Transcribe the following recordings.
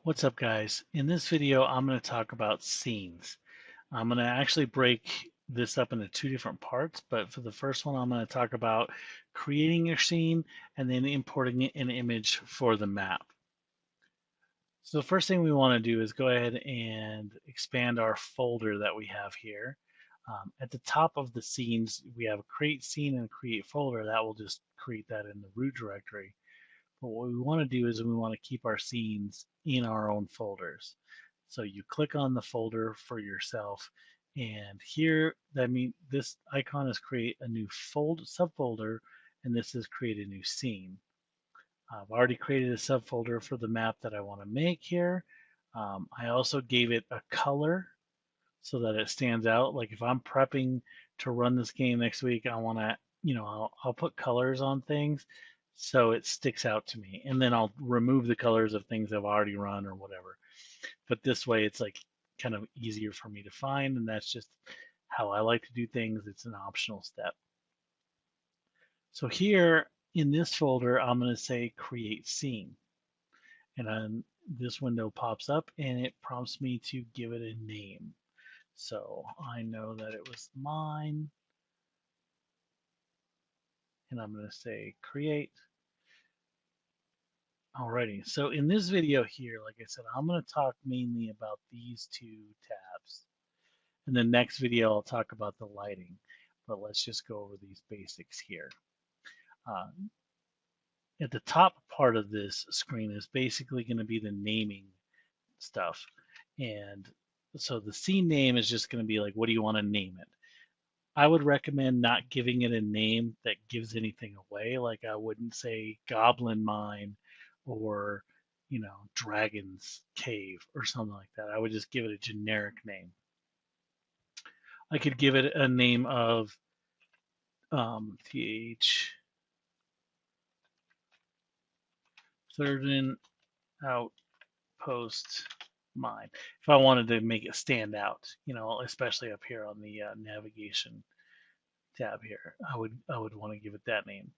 What's up, guys? In this video, I'm going to talk about scenes. I'm going to actually break this up into two different parts, but for the first one, I'm going to talk about creating your scene and then importing an image for the map. So the first thing we want to do is go ahead and expand our folder that we have here. At the top of the scenes, we have a create scene and create folder. That will just create that in the root directory. But what we want to do is we want to keep our scenes in our own folders. So you click on the folder for yourself, and here that means this icon is create a new subfolder, and this is create a new scene. I've already created a subfolder for the map that I want to make here. I also gave it a color so that it stands out. Like if I'm prepping to run this game next week, I want to, I'll put colors on things so it sticks out to me. And then I'll remove the colors of things I've already run or whatever. But this way it's like kind of easier for me to find, and that's just how I like to do things. It's an optional step. So here in this folder, I'm going to say create scene. And then this window pops up and it prompts me to give it a name. So I know that it was mine, and I'm going to say create. Alrighty, so in this video here, like I said, I'm going to talk mainly about these two tabs. In the next video, I'll talk about the lighting, but let's just go over these basics here. At the top part of this screen is basically going to be the naming stuff. And so the scene name is just going to be like, what do you want to name it? I would recommend not giving it a name that gives anything away. Like I wouldn't say Goblin Mine or, Dragon's Cave or something like that. I would just give it a generic name. I could give it a name of TH Thirden Outpost Mine. If I wanted to make it stand out, especially up here on the navigation tab here, I would want to give it that name.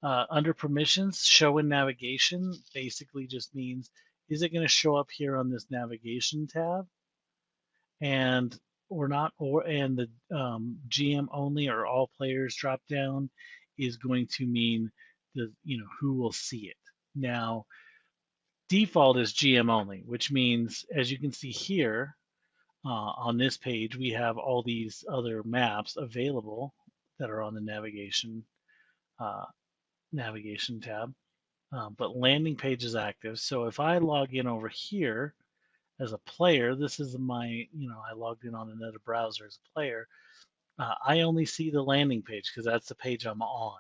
Under permissions, show in navigation basically just means, is it going to show up here on this navigation tab? And or not, and the GM only or all players drop down is going to mean who will see it. Now, default is GM only, which means, as you can see here on this page, we have all these other maps available that are on the navigation tab. But landing page is active. So if I log in over here as a player, this is I logged in on another browser as a player. I only see the landing page because that's the page I'm on.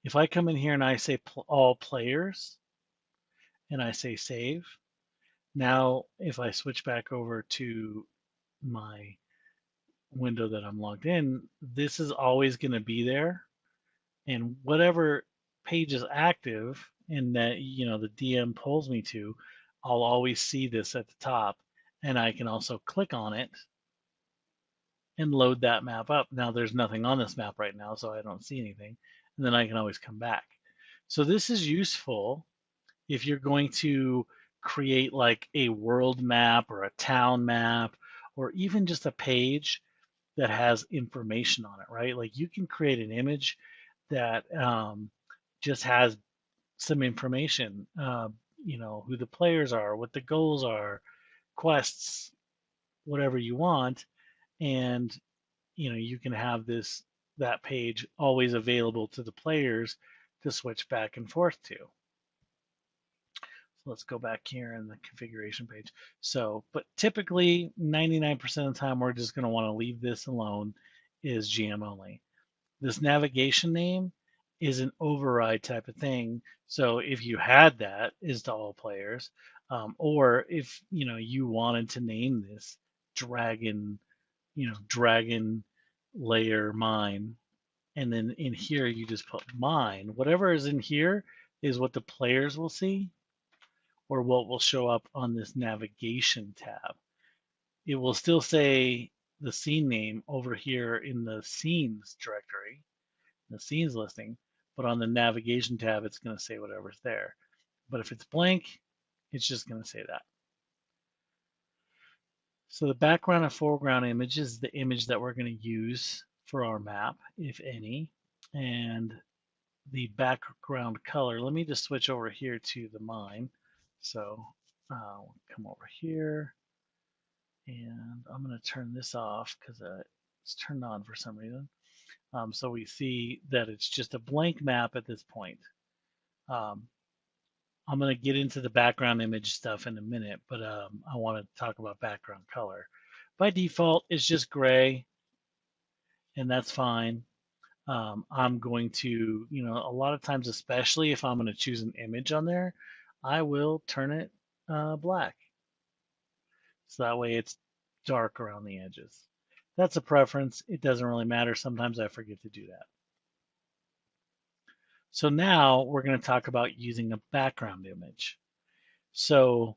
If I come in here and I say all players and I say save, now if I switch back over to my window that I'm logged in, this is always going to be there. And whatever page is active and that the DM pulls me to, I'll always see this at the top, and I can also click on it and load that map up. Now there's nothing on this map right now, so I don't see anything, and then I can always come back. So this is useful if you're going to create like a world map or a town map or even just a page that has information on it, right? Like you can create an image that just has some information, who the players are, what the goals are, quests, whatever you want, and you can have that page always available to the players to switch back and forth to. So let's go back here in the configuration page. So, but typically 99% of the time we're just going to want to leave this alone is GM only. This navigation name is an override type of thing. So if you had that is to all players, or if you wanted to name this dragon, dragon layer mine, and then in here you just put mine. Whatever is in here is what the players will see, or what will show up on this navigation tab. It will still say the scene name over here in the scenes directory, the scenes listing, but on the navigation tab, it's going to say whatever's there. But if it's blank, It's just going to say that. So the background and foreground image is the image that we're going to use for our map, if any. And the background color, let me just switch over here to the mine. So we'll come over here and I'm going to turn this off because it's turned on for some reason. So we see that it's just a blank map at this point. Um, I'm going to get into the background image stuff in a minute, but I want to talk about background color. By default, it's just gray, and that's fine. I'm going to, a lot of times, especially if I'm going to choose an image on there, I will turn it black. So that way it's dark around the edges. That's a preference. It doesn't really matter. Sometimes I forget to do that. So now we're going to talk about using a background image. So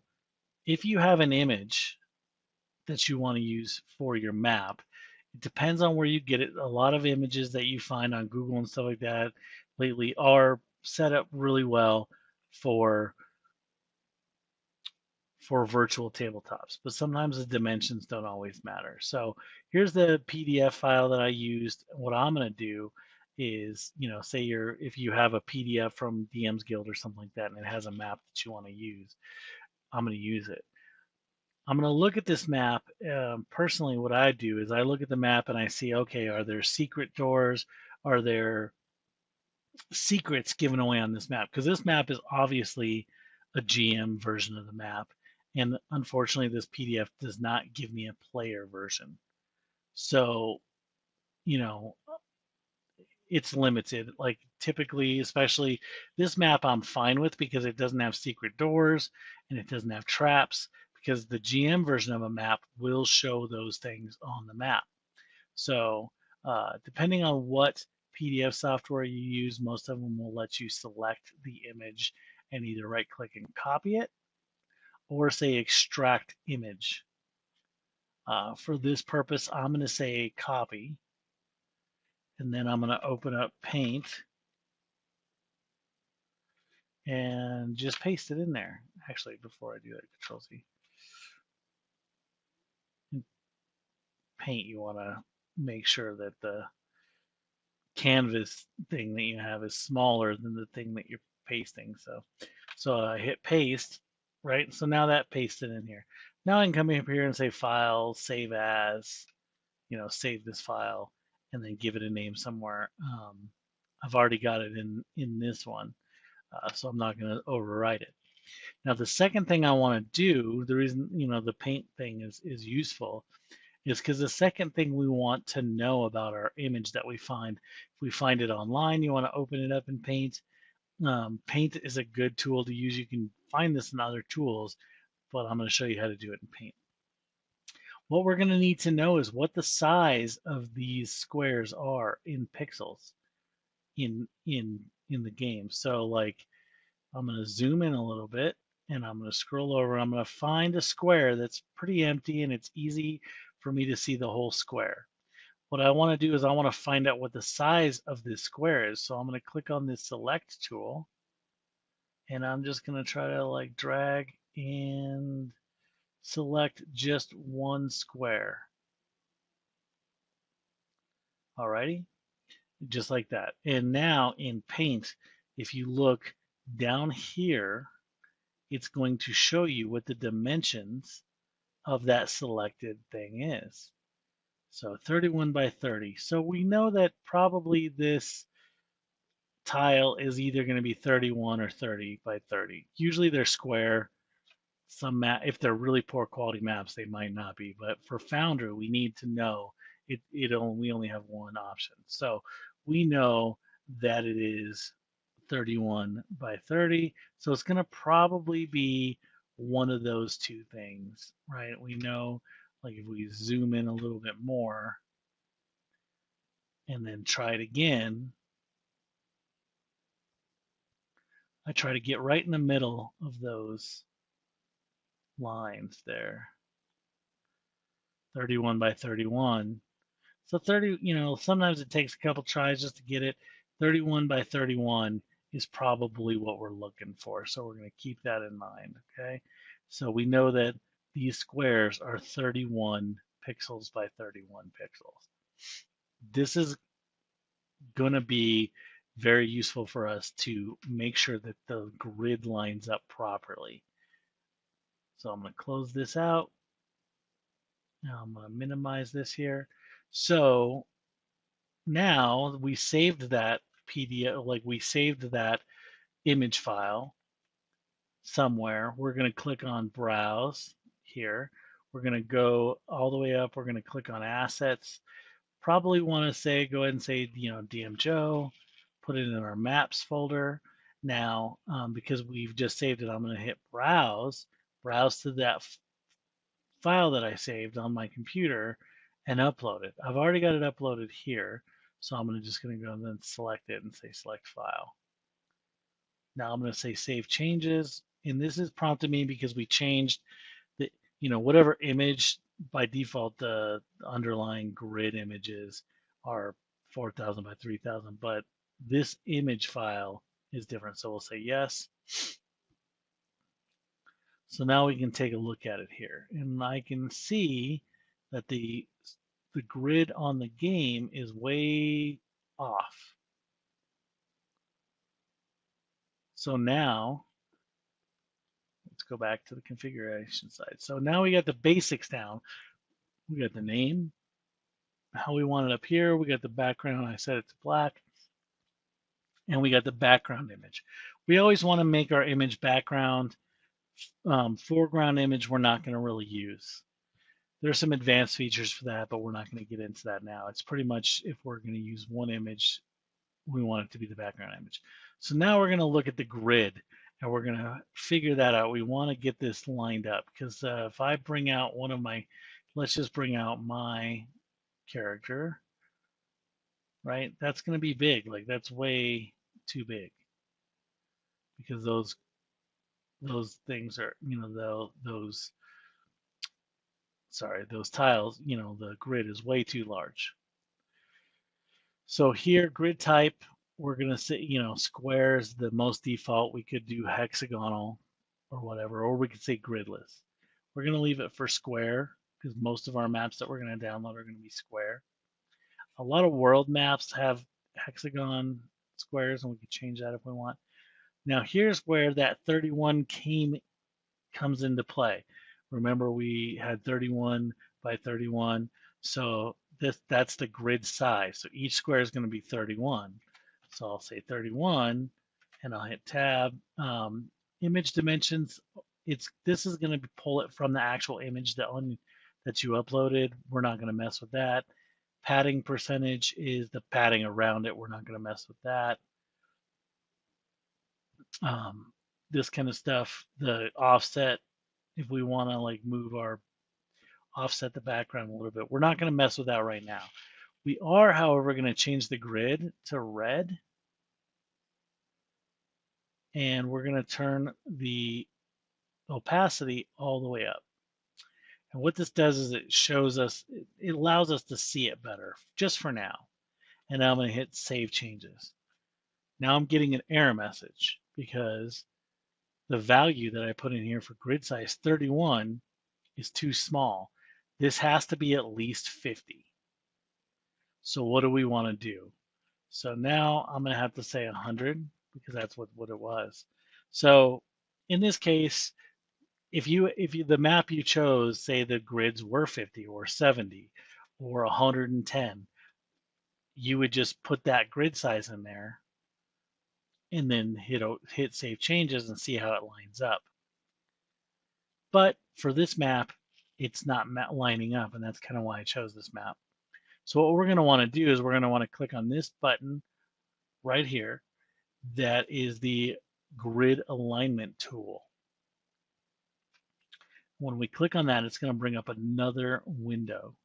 if you have an image that you want to use for your map, it depends on where you get it. A lot of images that you find on Google and stuff like that lately are set up really well for virtual tabletops, but sometimes the dimensions don't always matter. So here's the PDF file that I used. What I'm going to do is, say if you have a PDF from DM's Guild or something like that, and it has a map that you want to use, I'm going to use it. I'm going to look at this map. Personally, what I do is I look at the map and I see, okay, are there secret doors? Are there secrets given away on this map? Because this map is obviously a GM version of the map. And unfortunately, this PDF does not give me a player version. So, you know, it's limited. Like typically, especially this map, I'm fine with because it doesn't have secret doors and it doesn't have traps, because the GM version of a map will show those things on the map. So depending on what PDF software you use, most of them will let you select the image and either right click and copy it or say extract image. For this purpose, I'm going to say copy, and then I'm going to open up Paint and just paste it in there. Actually, before I do that, Control Z. In Paint, you want to make sure that the canvas thing that you have is smaller than the thing that you're pasting. So I hit paste, right? So now that pasted in here. Now I can come up here and say File, Save As, save this file, and then give it a name somewhere. I've already got it in this one, so I'm not going to overwrite it. Now the second thing I want to do, the reason the paint thing is useful, is because the second thing we want to know about our image that we find, if we find it online, you want to open it up in Paint. Paint is a good tool to use. You can find this in other tools, but I'm going to show you how to do it in Paint. What we're going to need to know is what the size of these squares are in pixels in the game. So like I'm going to zoom in a little bit and I'm going to scroll over. I'm going to find a square that's pretty empty and it's easy for me to see the whole square. What I want to do is I want to find out what the size of this square is. So I'm going to click on this select tool and I'm just going to try to like drag and select just one square. Alrighty, just like that. And now in Paint, if you look down here, it's going to show you what the dimensions of that selected thing is. So 31 by 30. So we know that probably this tile is either going to be 31 or 30 by 30. Usually they're square. Some map, if they're really poor quality maps, they might not be. But for Foundry, we need to know we only have one option. So we know that it is 31 by 30. So it's going to probably be one of those two things, right? We know, like if we zoom in a little bit more and then try it again, I try to get right in the middle of those lines there. 31 by 31. So 30, sometimes it takes a couple tries just to get it. 31 by 31 is probably what we're looking for. So we're going to keep that in mind, okay? So we know that these squares are 31 pixels by 31 pixels. This is going to be very useful for us to make sure that the grid lines up properly. So I'm going to close this out. Now I'm going to minimize this here. So now we saved that PDF, like we saved that image file somewhere. We're going to click on Browse here. We're going to go all the way up. We're going to click on Assets. Probably want to say, go ahead and say, DM Joe, put it in our Maps folder. Now, because we've just saved it, I'm going to hit browse to that file that I saved on my computer and upload it. I've already got it uploaded here, so I'm just going to go and then select it and say Select File. Now I'm going to say Save Changes, and this is prompted me because we changed the, whatever image by default the underlying grid images are 4,000 by 3,000, but this image file is different. So we'll say yes. So now we can take a look at it here, and I can see that the grid on the game is way off. So now let's go back to the configuration side. So now we got the basics down. We got the name, how we want it up here. We got the background. I set it to black. And we got the background image. We always want to make our image background. Foreground image we're not going to really use. There's some advanced features for that, but we're not going to get into that now. It's pretty much if we're going to use one image, we want it to be the background image. So now we're going to look at the grid and we're going to figure that out. We want to get this lined up because if I bring out one of my, let's just bring out my character, right? That's going to be big. Like that's way too big because those things are, those tiles, the grid is way too large. So here, grid type, we're going to say, square is the most default. We could do hexagonal or whatever, or we could say gridless. We're going to leave it for square because most of our maps that we're going to download are going to be square. A lot of world maps have hexagon squares, and we could change that if we want. Now here's where that 31 comes into play. Remember we had 31 by 31, so that's the grid size. So each square is going to be 31. So I'll say 31, and I'll hit Tab. Image dimensions. This is going to pull it from the actual image that you uploaded. We're not going to mess with that. Padding percentage is the padding around it. We're not going to mess with that. This kind of stuff. The offset, if we want to like move our offset the background a little bit. We're not going to mess with that right now. We are, however, going to change the grid to red. And we're going to turn the opacity all the way up. And what this does is it shows us, it allows us to see it better, just for now. And now I'm going to hit Save Changes. Now I'm getting an error message because the value that I put in here for grid size 31 is too small. This has to be at least 50. So what do we want to do? So now I'm going to have to say 100 because that's what it was. So in this case, if the map you chose, say the grids were 50 or 70 or 110, you would just put that grid size in there and then hit Save Changes and see how it lines up. But for this map, it's not lining up, and that's kind of why I chose this map. So what we're going to want to do is we're going to want to click on this button right here. That is the grid alignment tool. When we click on that, it's going to bring up another window.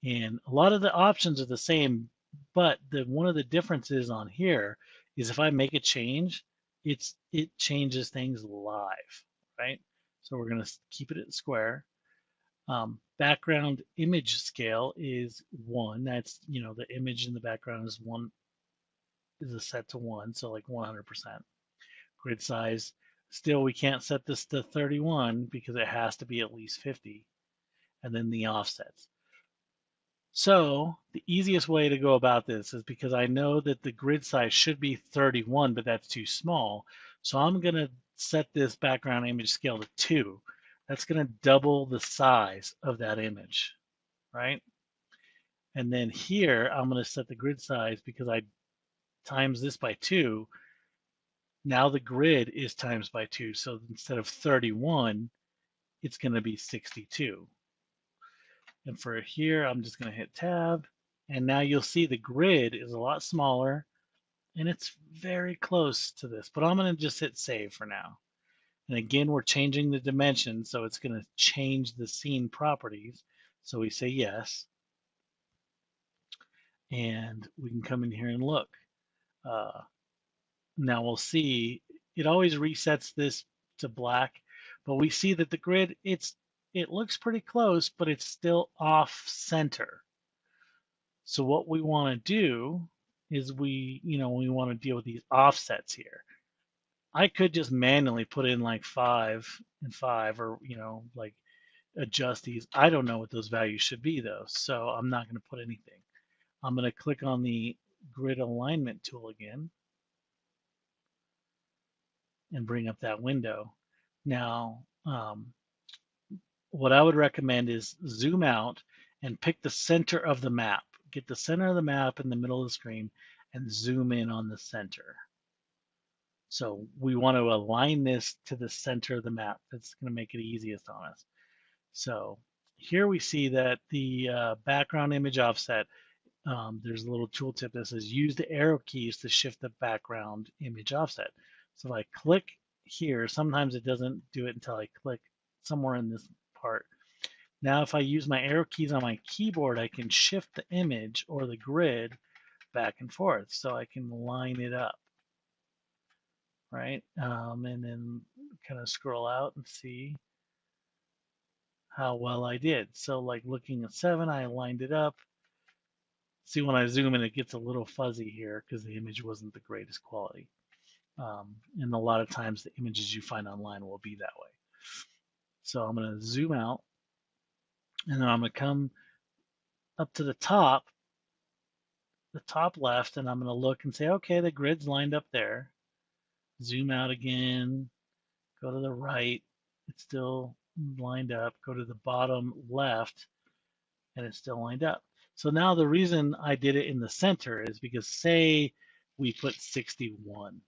And a lot of the options are the same, but one of the differences on here is if I make a change, it changes things live, right? So we're going to keep it at square. Background image scale is 1. That's, the image in the background is 1 is set to 1, so like 100%. Grid size, still we can't set this to 31 because it has to be at least 50. And then the offsets. So the easiest way to go about this is because I know that the grid size should be 31, but that's too small. So I'm going to set this background image scale to 2. That's going to double the size of that image, right? And then here, I'm going to set the grid size because I times this by 2. Now the grid is times by 2. So instead of 31, it's going to be 62. And for here, I'm just going to hit tab. And now you'll see the grid is a lot smaller and it's very close to this, but I'm going to just hit save for now. And again, we're changing the dimensions, so it's going to change the scene properties. So we say yes, and we can come in here and look. Now we'll see, it always resets this to black, but we see that the grid, it looks pretty close, but it's still off center. So what we want to do is we want to deal with these offsets here. I could just manually put in like 5 and 5, or like adjust these. I don't know what those values should be though, so I'm not going to put anything. I'm going to click on the grid alignment tool again and bring up that window. Now, what I would recommend is zoom out and pick the center of the map. Get the center of the map in the middle of the screen and zoom in on the center. So we want to align this to the center of the map. That's going to make it easiest on us. So here we see that the background image offset, there's a little tooltip that says use the arrow keys to shift the background image offset. So if I click here, sometimes it doesn't do it until I click somewhere in this part. Now if I use my arrow keys on my keyboard, I can shift the image or the grid back and forth, so I can line it up, right? And then kind of scroll out and see how well I did. So like looking at 7, I lined it up. See, when I zoom in, it gets a little fuzzy here because the image wasn't the greatest quality. And a lot of times the images you find online will be that way. So I'm going to zoom out, and then I'm going to come up to the top left, and I'm going to look and say, okay, the grid's lined up there. Zoom out again, go to the right, it's still lined up. Go to the bottom left, and it's still lined up. So now the reason I did it in the center is because say we put 61.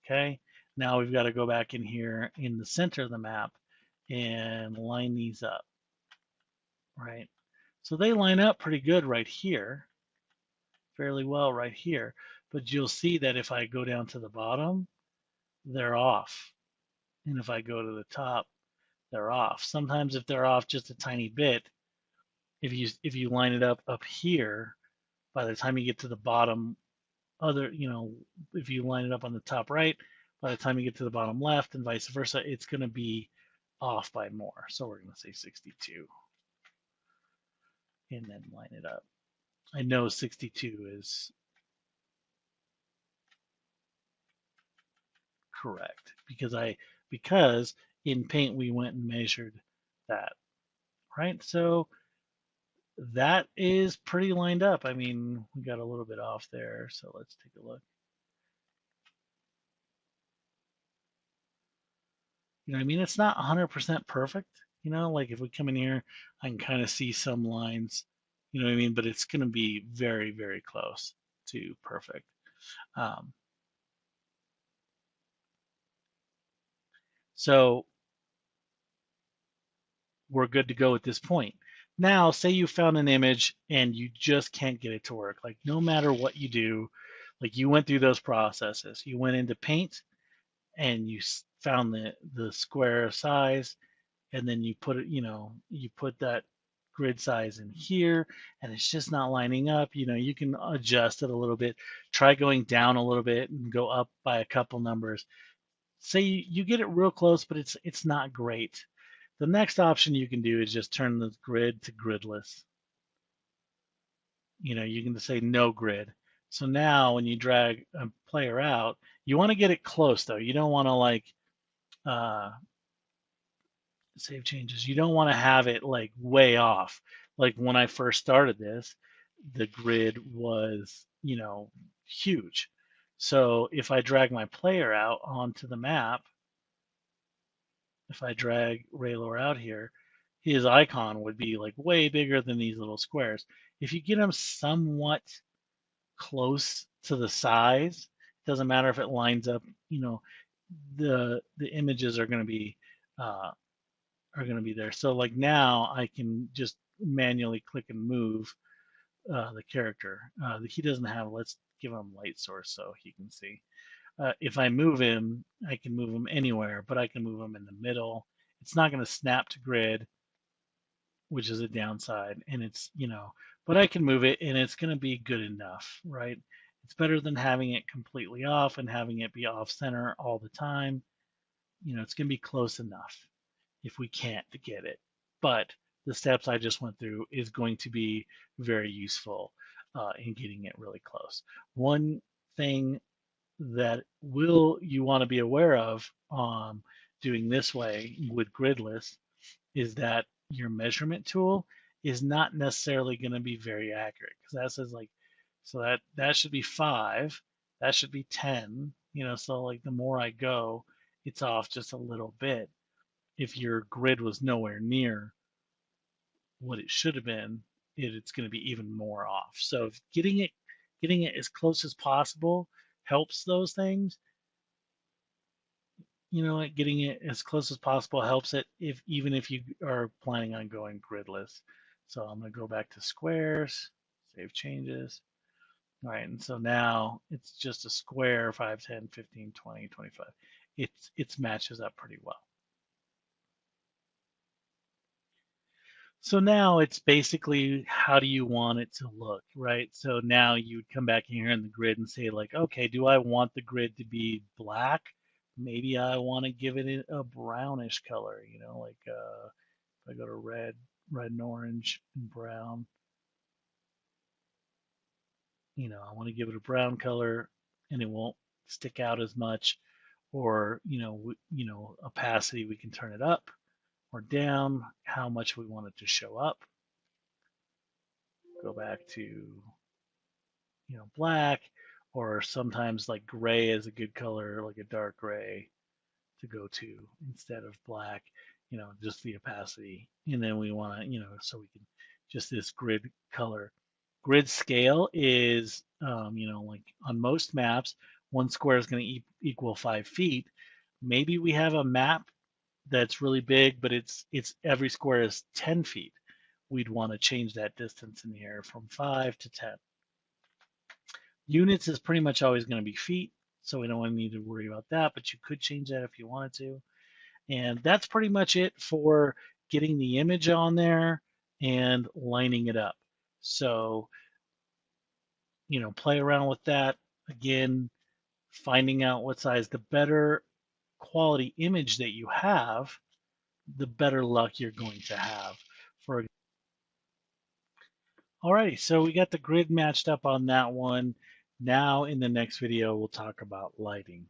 Okay, now we've got to go back in here in the center of the map and line these up, right? So they line up pretty good right here, fairly well right here, but you'll see that if I go down to the bottom, they're off. And if I go to the top, they're off. Sometimes if they're off just a tiny bit, if you line it up here, by the time you get to the bottom if you line it up on the top right, by the time you get to the bottom left and vice versa, it's going to be off by more. So we're going to say 62 and then line it up. I know 62 is correct because in Paint we went and measured that, right? So that is pretty lined up. I mean, we got a little bit off there, so let's take a look. I mean, it's not 100% perfect. Like if we come in here, I can kind of see some lines, what I mean? But it's going to be very, very close to perfect. So we're good to go at this point. Now, say you found an image and you just can't get it to work. Like no matter what you do, like you went through those processes. You went into Paint and you found the square size, and then you put it, you put that grid size in here, and it's just not lining up. You can adjust it a little bit. Try going down a little bit and go up by a couple numbers. Say you get it real close, but it's not great. The next option you can do is just turn the grid to gridless. You can say no grid. So now when you drag a player out, you want to get it close though. You don't want to like uh, save changes. You don't want to have it like way off. Like when I first started this, the grid was, huge. So if I drag my player out onto the map, if I drag Raylor out here, his icon would be like way bigger than these little squares. If you get him somewhat close to the size, it doesn't matter if it lines up, the images uh, are going to be there. So like now I can just manually click and move the character. He doesn't have, let's give him light source so he can see. If I move him, I can move him anywhere, but I can move him in the middle. It's not going to snap to grid, which is a downside. And but I can move it and it's going to be good enough, right? It's better than having it completely off and having it be off center all the time. It's going to be close enough if we can't get it. But the steps I just went through is going to be very useful in getting it really close. One thing that you want to be aware of doing this way with gridless is that your measurement tool is not necessarily going to be very accurate because that says like, so that should be 5, that should be 10, so like the more I go, it's off just a little bit. If your grid was nowhere near what it should have been, it's going to be even more off. So if getting it as close as possible helps those things. Getting it as close as possible helps it even if you are planning on going gridless. So I'm going to go back to squares, save changes. All right, and so now it's just a square, 5, 10, 15, 20, 25. It matches up pretty well. So now it's basically how do you want it to look, right? So now you would come back in here in the grid and say like, okay, do I want the grid to be black? Maybe I want to give it a brownish color, like if I go to red and orange and brown, I want to give it a brown color and it won't stick out as much. Or, opacity, we can turn it up or down, how much we want it to show up. Go back to black, or sometimes like gray is a good color, like a dark gray to go to instead of black, just the opacity. And then we want to, so we can just this grid color. Grid scale is, like on most maps, one square is going to equal 5 feet. Maybe we have a map that's really big, but it's every square is 10 feet. We'd want to change that distance in here from 5 to 10. Units is pretty much always going to be feet, so we don't need to worry about that, but you could change that if you wanted to. And that's pretty much it for getting the image on there and lining it up. So, play around with that. Again, finding out what size, the better quality image that you have, the better luck you're going to have. Alrighty, so we got the grid matched up on that one. Now in the next video, we'll talk about lighting.